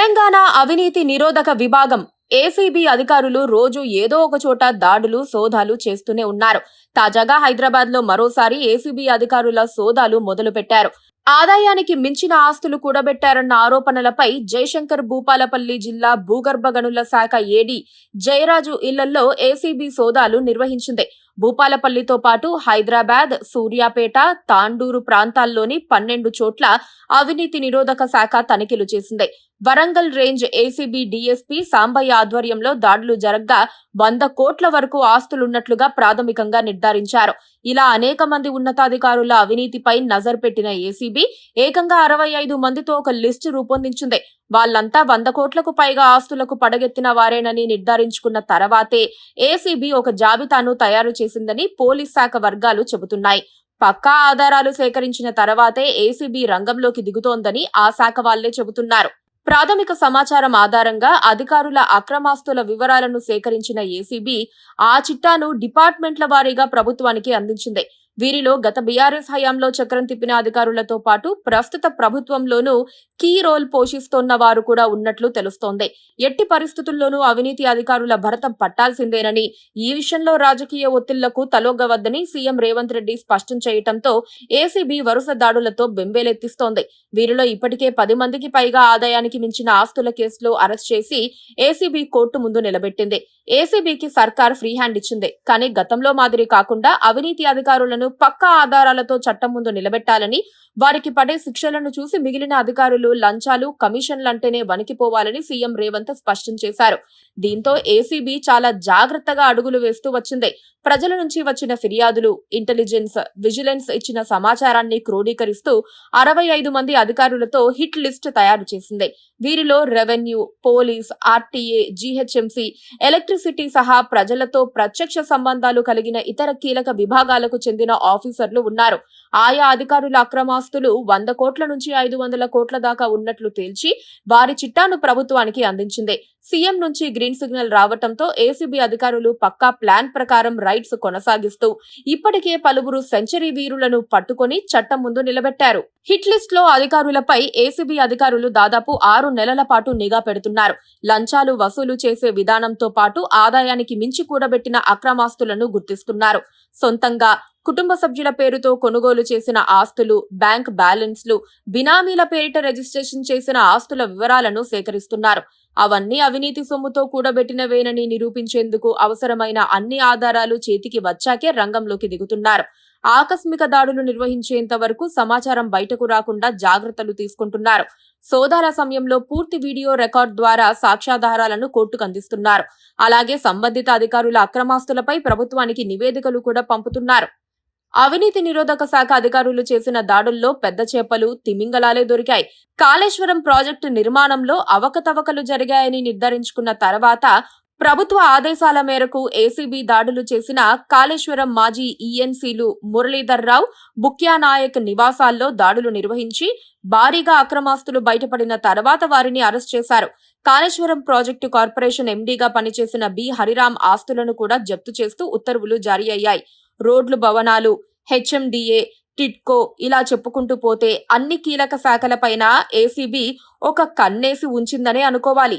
తెలంగాణ అవినీతి నిరోధక విభాగం ఏసీబీ అధికారులు రోజు ఏదో ఒక చోట దాడులు సోదాలు చేస్తూనే ఉన్నారు. తాజాగా హైదరాబాద్ లో మరోసారి ఏసీబీ అధికారుల సోదాలు మొదలుపెట్టారు. ఆదాయానికి మించిన ఆస్తులు కూడబెట్టారన్న ఆరోపణలపై జయశంకర్ భూపాలపల్లి జిల్లా భూగర్భ గనుల శాఖ ఏడీ జయరాజు ఇళ్లలో ఏసీబీ సోదాలు నిర్వహించింది. భూపాలపల్లితో పాటు హైదరాబాద్, సూర్యాపేట, తాండూరు ప్రాంతాల్లోని 12 చోట్ల అవినీతి నిరోధక శాఖ తనిఖీలు చేసింది. Warangal range ACB DSP Sambaiah ఆధ్వర్యంలో దాడులు జరగ్గా 100 కోట్ల వరకు ఆస్తులున్నట్లుగా ప్రాథమికంగా నిర్ధారించారు. ఇలా అనేక మంది ఉన్నతాధికారుల అవినీతిపై నజర్ పెట్టిన ఏసీబీ ఏకంగా 65 మందితో ఒక లిస్టు రూపొందించింది. వాళ్లంతా 100 కోట్లకు పైగా ఆస్తులకు పడగెత్తిన వారేనని నిర్ధారించుకున్న తర్వాతే ఏసీబీ ఒక జాబితాను తయారు చేసిందని పోలీస్ శాఖ వర్గాలు చెబుతున్నాయి. పక్కా ఆధారాలు సేకరించిన తర్వాతే ఏసీబీ రంగంలోకి దిగుతోందని ఆ శాఖ వాళ్లే చెబుతున్నారు. ప్రాథమిక సమాచారం ఆధారంగా అధికారుల అక్రమాస్తుల వివరాలను సేకరించిన ఏసీబీ ఆ చిట్టాను డిపార్ట్మెంట్ల వారీగా ప్రభుత్వానికి అందించింది. వీరిలో గత బీఆర్ఎస్ హయాంలో చక్రం తిప్పిన అధికారులతో పాటు ప్రస్తుత ప్రభుత్వంలోనూ కీ రోల్ పోషిస్తోన్న వారు కూడా ఉన్నట్లు తెలుస్తోంది. ఎట్టి పరిస్థితుల్లోనూ అవినీతి అధికారుల భరతం పట్టాల్సిందేనని, ఈ విషయంలో రాజకీయ ఒత్తిళ్లకు తలొగ్గవద్దని సీఎం రేవంత్ రెడ్డి స్పష్టం చేయడంతో ఏసీబీ వరుస దాడులతో బెంబేలెత్తిస్తోంది. వీరిలో ఇప్పటికే 10 మందికి పైగా ఆదాయానికి మించిన ఆస్తుల కేసులో అరెస్ట్ చేసి ఏసీబీ కోర్టు ముందు నిలబెట్టింది. ఏసీబీకి సర్కార్ ఫ్రీ హ్యాండ్ ఇచ్చింది. కానీ గతంలో మాదిరి కాకుండా అవినీతి అధికారులను పక్కా ఆధారాలతో చట్టం ముందు నిలబెట్టాలని, వారికి పడే శిక్షలను చూసి మిగిలిన అధికారులు లంచాలు, కమిషన్లంటేనే వణికిపోవాలని సీఎం రేవంత్ స్పష్టం చేశారు. దీంతో ఏసీబీ చాలా జాగ్రత్తగా అడుగులు వేస్తూ వచ్చింది. ప్రజల నుంచి వచ్చిన ఫిర్యాదులు, ఇంటెలిజెన్స్, విజిలెన్స్ ఇచ్చిన సమాచారాన్ని క్రోడీకరిస్తూ 65 మంది అధికారులతో హిట్ లిస్ట్ తయారు చేసింది. వీరిలో revenue, police, RTA, GHMC, electricity సహా ప్రజలతో ప్రత్యక్ష సంబంధాలు కలిగిన ఇతర కీలక విభాగాలకు చెందిన ఆఫీసర్లు ఉన్నారు. ఆయా అధికారుల అక్రమాస్తులు 100 కోట్ల నుంచి 500 కోట్ల దాకా ఉన్నట్లు తేల్చి వారి చిట్టాను ప్రభుత్వానికి అందించింది. సీఎం నుంచి గ్రీన్ సిగ్నల్ రావటంతో ఏసీబీ అధికారులు పక్కా ప్లాన్ ప్రకారం రైడ్స్ కొనసాగిస్తూ ఇప్పటికే పలువురు సెంచరీ వీరులను పట్టుకొని చట్టం ముందు నిలబెట్టారు. హిట్ లిస్ట్ లో అధికారులపై ఏసీబీ అధికారులు దాదాపు 6 నెలల పాటు నిఘా పెడుతున్నారు. లంచాలు వసూలు చేసే విధానంతో పాటు ఆదాయానికి మించి కూడబెట్టిన అక్రమాస్తులను గుర్తిస్తున్నారు. సొంతంగా కుటుంబ సభ్యుల పేరుతో కొనుగోలు చేసిన ఆస్తులు, బ్యాంక్ బ్యాలెన్స్లు, బినామీల పేరిట రిజిస్ట్రేషన్ చేసిన ఆస్తుల వివరాలను సేకరిస్తున్నారు. అవన్నీ అవినీతి సొమ్ముతో కూడబెట్టినవేనని నిరూపించేందుకు అవసరమైన అన్ని ఆధారాలు చేతికి వచ్చాకే రంగంలోకి దిగుతున్నారు. ఆకస్మిక దాడులు నిర్వహించేంత వరకు సమాచారం బయటకు రాకుండా జాగ్రత్తలు తీసుకుంటున్నారు. సోదాల సమయంలో పూర్తి వీడియో రికార్డ్ ద్వారా సాక్ష్యాధారాలను కోర్టుకు అందిస్తున్నారు. అలాగే సంబంధిత అధికారుల అక్రమాస్తులపై ప్రభుత్వానికి నివేదికలు కూడా పంపుతున్నారు. అవినీతి నిరోధక శాఖ అధికారులు చేసిన దాడుల్లో పెద్ద చేపలు, తిమింగలాలే దొరికాయి. కాళేశ్వరం ప్రాజెక్టు నిర్మాణంలో అవకతవకలు జరిగాయని నిర్ధారించుకున్న తర్వాత ప్రభుత్వ ఆదేశాల మేరకు ఏసీబీ దాడులు చేసిన కాళేశ్వరం మాజీ ఈఎన్సీలు మురళీధర్ రావు, బుక్యానాయక్ నివాసాల్లో దాడులు నిర్వహించి భారీగా అక్రమాస్తులు బయటపడిన తర్వాత వారిని అరెస్ట్ చేశారు. కాళేశ్వరం ప్రాజెక్టు కార్పొరేషన్ ఎండీగా పనిచేసిన బి హరిరామ్ ఆస్తులను కూడా జప్తు చేస్తూ ఉత్తర్వులు జారీ అయ్యాయి. రోడ్లు, భవనాలు, హెచ్ఎండిఏ, టిడ్కో ఇలా చెప్పుకుంటూ పోతే అన్ని కీలక శాఖలపైన ఏసీబీ ఒక కన్నేసి ఉంచిందనే అనుకోవాలి.